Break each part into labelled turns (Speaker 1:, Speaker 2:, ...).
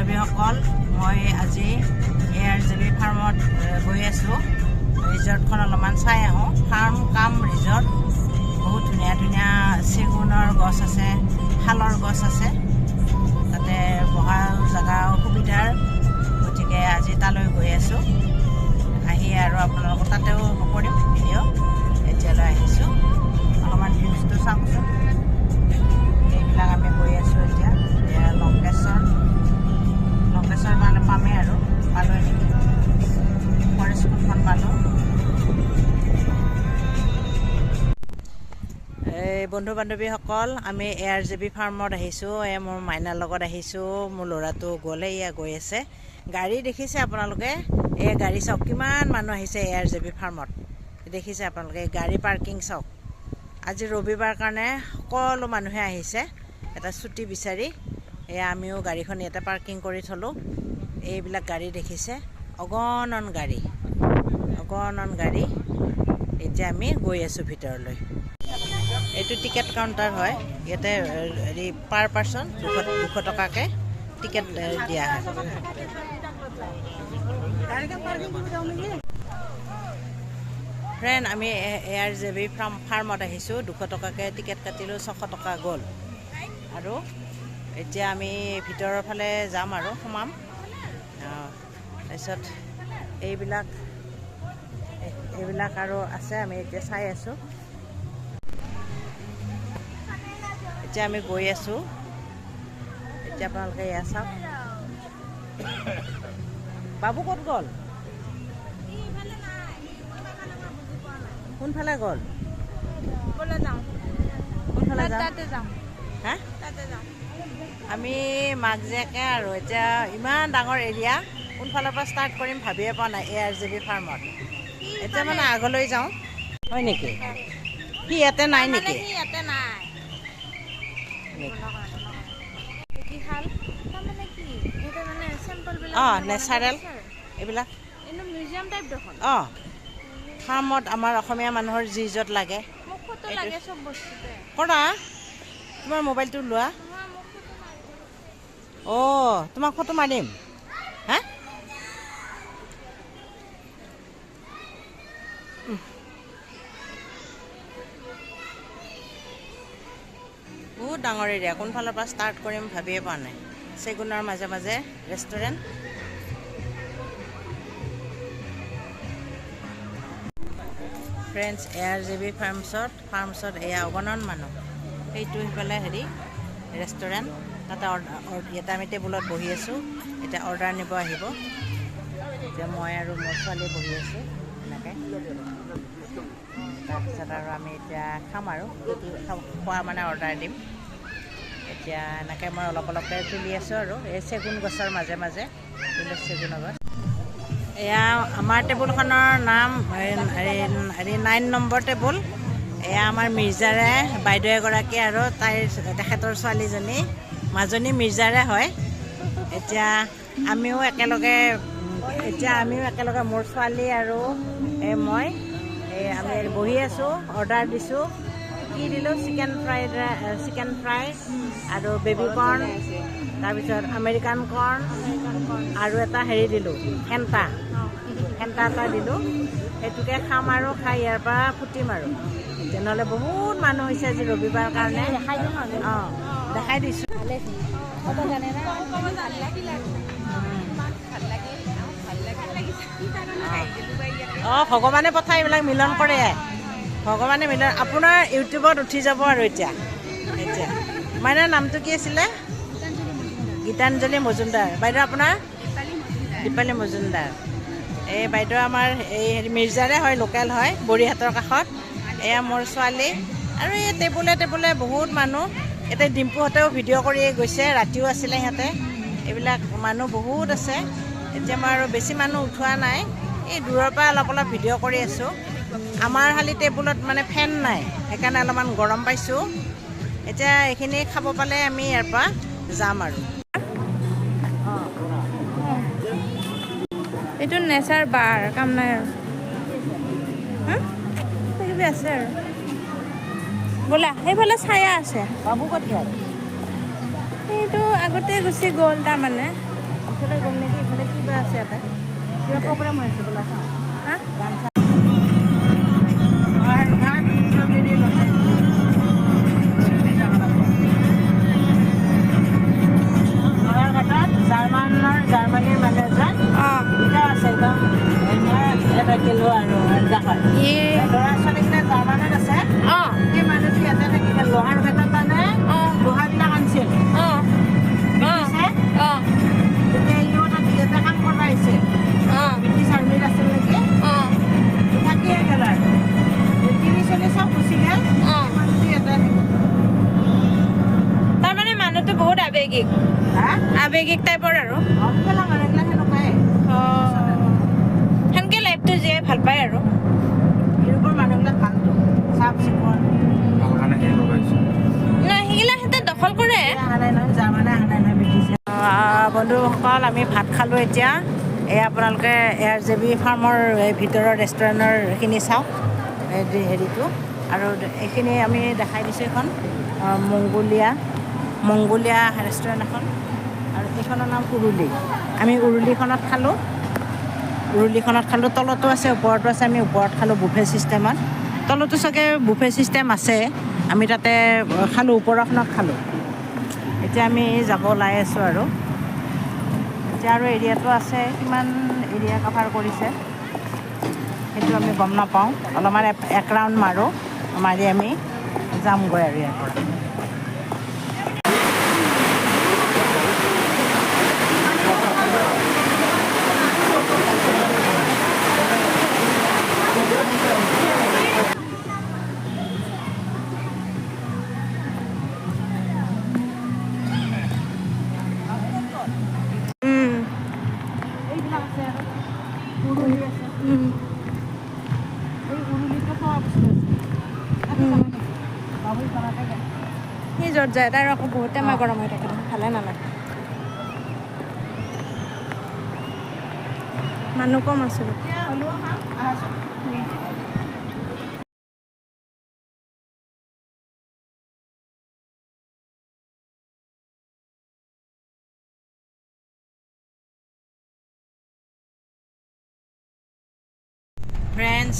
Speaker 1: বান্ধৱীসকল, মই আজি ARJB ফাৰ্মত গৈ আছোঁ। ৰিজৰ্টখন অলপমান চাই আহোঁ। ফাৰ্ম কাম ৰিজৰ্ট, বহুত ধুনীয়া ধুনীয়া চেগুনৰ গছ আছে, শালৰ গছ আছে, তাতে বহাৰ জেগাও সুবিধাৰ। গতিকে আজি তালৈ গৈ আছোঁ। আহি আৰু আপোনালোকৰ তাতেও কৰিম ভিডিঅ'। এতিয়ালৈ আহিছোঁ, অলপমান ভিউজটো চাওকচোন। এইবিলাক আমি গৈ আছোঁ এতিয়া। এয়া লংকেশ্বৰ মানে পামেই আৰু পালোঁ নেকি, ফৰেষ্ট স্কুলখন পালোঁ। এই বন্ধু বান্ধৱীসকল, আমি ARJB ফাৰ্মত আহিছোঁ। মোৰ মাইনাৰ লগত আহিছোঁ। মোৰ ল'ৰাটো গ'লে গৈ আছে। গাড়ী দেখিছে আপোনালোকে, এই গাড়ী চাওক, কিমান মানুহ আহিছে ARJB ফাৰ্মত। দেখিছে আপোনালোকে, গাড়ী পাৰ্কিং চাওক। আজি ৰবিবাৰ কাৰণে সকলো মানুহে আহিছে এটা ছুটি বিচাৰি। এয়া আমিও গাড়ীখন ইয়াতে পাৰ্কিং কৰি থলোঁ। এইবিলাক গাড়ী দেখিছে, অগণন গাড়ী। এতিয়া আমি গৈ আছোঁ ভিতৰলৈ। এইটো টিকেট কাউণ্টাৰ হয়। ইয়াতে হেৰি পাৰ পাৰ্চন 200 টকাকৈ টিকেট দিয়া হয়। ফ্ৰেণ্ড, আমি ARJB ফাৰ্মত আহিছোঁ। 200 টকাকৈ টিকেট কাটিলোঁ, 600 টকা গ'ল। আৰু এতিয়া আমি ভিতৰৰ ফালে যাম আৰু সোমাম। তাৰপিছত এইবিলাক আৰু আছে, আমি এতিয়া চাই আছোঁ। এতিয়া আমি গৈ আছোঁ। এতিয়া আপোনালোকে এয়া চাওক। বাবু ক'ত গ'ল? কোনফালে গ'ল? কোনফালে যাম? হা? আমি মাকজীয়েকে আৰু এতিয়া ইমান ডাঙৰ এৰিয়া, কোনফালৰ পৰা ষ্টাৰ্ট কৰিম ভাবিয়ে পোৱা নাই। ARJB ফাৰ্মত এতিয়া মানে আগলৈ যাওঁ। হয় নেকি? সি ইয়াতে নাই নেকি? অঁ, নেচাৰেল এইবিলাক। অঁ, ফাৰ্মত আমাৰ অসমীয়া মানুহৰ যি য'ত লাগে কৰা। তোমাৰ মোবাইলটো লোৱা। অঁ, তোমাক ফটো মাৰিম। হা? বহুত ডাঙৰ এৰিয়া, কোনফালৰ পৰা ষ্টাৰ্ট কৰিম ভাবিয়ে পোৱা নাই। চেগুনৰ মাজে মাজে ৰেষ্টুৰেণ্ট। ফ্ৰেণ্ডছ, ARJB ফাৰ্মছত এয়া অগণন মানুহ। সেইটো সিফালে হেৰি ৰেষ্টুৰেণ্ট, তাতে ইয়াতে আমি টেবুলত বহি আছোঁ। এতিয়া অৰ্ডাৰ নিব আহিব। এতিয়া মই আৰু মোৰ ছোৱালী বহি আছোঁ এনেকৈ। তাৰপিছত আৰু আমি এতিয়া খাম আৰু খোৱা মানে অৰ্ডাৰ দিম। এতিয়া এনেকৈ মই অলপকৈ তুলি আছোঁ আৰু এই চেগুন গছৰ মাজে মাজে চেগুন গছ। এয়া আমাৰ টেবুলখনৰ নাম 9 নম্বৰ টেবুল। এয়া আমাৰ মিৰ্জাৰে বাইদেউ এগৰাকী আৰু তেখেতৰ ছোৱালীজনী মাজনী মিৰ্জাৰে হয়। এতিয়া আমিও একেলগে মোৰ ছোৱালী আৰু মই আমি বহি আছোঁ। অৰ্ডাৰ দিছোঁ। কি দিলোঁ? চিকেন ফ্ৰাই আৰু বেবী কৰ্ণ, তাৰপিছত আমেৰিকান কৰ্ণ আৰু এটা হেৰি দিলোঁ, ফেণ্টা এটা দিলোঁ। সেইটোকে খাম আৰু খাই ইয়াৰ পৰা ফুটিম আৰু। তেনেহ'লে বহুত মানুহ হৈছে আজি ৰবিবাৰ কাৰণে। অঁ, দেখাই দিছোঁ। অঁ, ভগৱানে পঠাই এইবিলাক মিলন কৰে। ভগৱানে মিলন। আপোনাৰ ইউটিউবত উঠি যাব আৰু এতিয়া মাইনাৰ নামটো কি আছিলে? গীতাঞ্জলি মজুমদাৰ। বাইদেউ আপোনাৰ? দীপালী মজুমদাৰ। এই বাইদেউ আমাৰ এই মিৰ্জাৰে হয়, লোকেল হয়, বৰিহাটৰ কাষত। এয়া মোৰ ছোৱালী। আৰু এই টেবুলে বহুত মানুহ। এতিয়া ডিম্পুহঁতেও ভিডিঅ' কৰি গৈছে, ৰাতিও আছিলে সিহঁতে। এইবিলাক মানুহ বহুত আছে। এতিয়া মই আৰু বেছি মানুহ উঠোৱা নাই, এই দূৰৰ পৰা অলপ ভিডিঅ' কৰি আছোঁ। আমাৰ খালি টেবুলত মানে ফেন নাই, সেইকাৰণে অলপমান গৰম পাইছোঁ। এতিয়া এইখিনি খাব পালে আমি ইয়াৰ পৰা যাম আৰু।
Speaker 2: এইটো নেচাৰ বাৰ, কাম নাই আৰু কিবা আছে আৰু। ব'লা, সেইফালে ছায়া আছে।
Speaker 1: বাবু ক'ত গ'ল?
Speaker 2: সেইটো আগতে গুচি গ'ল তাৰমানে।
Speaker 1: এইফালে গ'ল নেকি এইফালে কিবা আছে ইয়াতে কিবা প্ৰগ্ৰাম হৈ আছে বোলা চাওঁ
Speaker 2: হা
Speaker 1: গান চান গান ইন্দ্ৰগিৰি লগাই জাৰ্মানীৰ মানুহ এজন
Speaker 2: অঁ
Speaker 1: এতিয়া আছে একদম এটা কিলো আৰু জাহাজ ল'ৰা ছোৱালীকেইটা জাৰ্মানত আছে
Speaker 2: অঁ
Speaker 1: সেই মানুহটো ইয়াতে থাকিলে লোহাৰ ভেটত মানে
Speaker 2: অঁ
Speaker 1: লোহাবিলাক আনিছিল
Speaker 2: অঁ
Speaker 1: ব্ৰিটিছে
Speaker 2: অঁ
Speaker 1: তেতিয়া ইও তাত ইয়াতে কাম কৰিব আহিছে
Speaker 2: অঁ
Speaker 1: ব্ৰিটিছ আৰ্মিত আছিল নেকি
Speaker 2: অঁ
Speaker 1: থাকিয়ে গ'ল আৰু তিনি চলি চব গুচি গ'ল
Speaker 2: অঁ
Speaker 1: মানুহটো ইয়াতে থাকিল
Speaker 2: তাৰমানে মানুহটো বহুত আৱেগিক
Speaker 1: হা
Speaker 2: আৱেগিক টাইপৰ আৰু
Speaker 1: অকলা মানুহবিলাক সেনেকুৱাই
Speaker 2: সেনেকৈ লাইফটো জীয়াই ভাল পায় আৰু
Speaker 1: ইউৰোপৰ মানুহবিলাক ভালতো চাফ চিকুণ
Speaker 2: নাই সেইগিলা সিহঁতে দখল কৰে
Speaker 1: অহা নাই নহয় জাৰ্মানে অহা নাই নহয় ব্ৰিটিছে বন্ধুসকল আমি ভাত খালোঁ এতিয়া এই আপোনালোকে ARJB ফাৰ্মৰ এই ভিতৰৰ ৰেষ্টুৰেণ্টৰ এইখিনি চাওক হেৰিটো আৰু এইখিনি আমি দেখাই দিছোঁ এখন মংগোলীয়া ৰেষ্টুৰেণ্ট এখন আৰু এইখনৰ নাম উৰুলি আমি উৰুলিখনত খালোঁ তলতো আছে ওপৰতো আছে আমি ওপৰত খালোঁ বুফে ছিষ্টেমত তলতো চাগে বুফে ছিষ্টেম আছে আমি তাতে খালোঁ ওপৰখনত খালোঁ এতিয়া আমি যাব ওলাই আছোঁ আৰু এতিয়া আৰু এৰিয়াটো আছে কিমান এৰিয়া কভাৰ কৰিছে সেইটো আমি গম নাপাওঁ অলপমান এক ৰাউণ্ড মাৰোঁ মাৰি আমি যামগৈ আৰু ইয়াৰ পৰা এইবিলাক আছে আৰু উৰুলি আছে এই উৰুলিটো খোৱা বস্তু আছে বাবুল বনাতে গ'ল
Speaker 2: সি য'ত যায় তাৰ আকৌ বহুত টেমা গৰম হৈ থাকে ভালে নালাগে মানুহ কম আছিল
Speaker 1: হ'লেও খাম আহাচোন ফ্ৰেণ্ডছ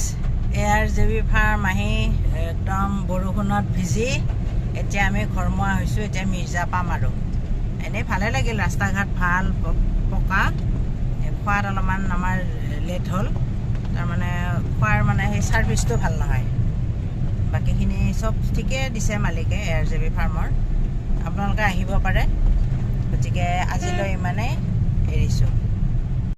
Speaker 1: ARJB ফাৰ্ম আহি একদম বৰষুণত ভিজি এতিয়া আমি ঘৰমুৱা হৈছোঁ এতিয়া মিৰ্জা পাম আৰু এনেই ভালে লাগিল ৰাস্তা ঘাট ভাল পকা খোৱাত অলপমান আমাৰ লেট হ'ল তাৰমানে খোৱাৰ মানে সেই ছাৰ্ভিচটো ভাল নহয় বাকীখিনি চব ঠিকে দিছে মালিকে ARJB ফাৰ্মৰ আপোনালোকে আহিব পাৰে গতিকে আজিলৈ ইমানেই এৰিছোঁ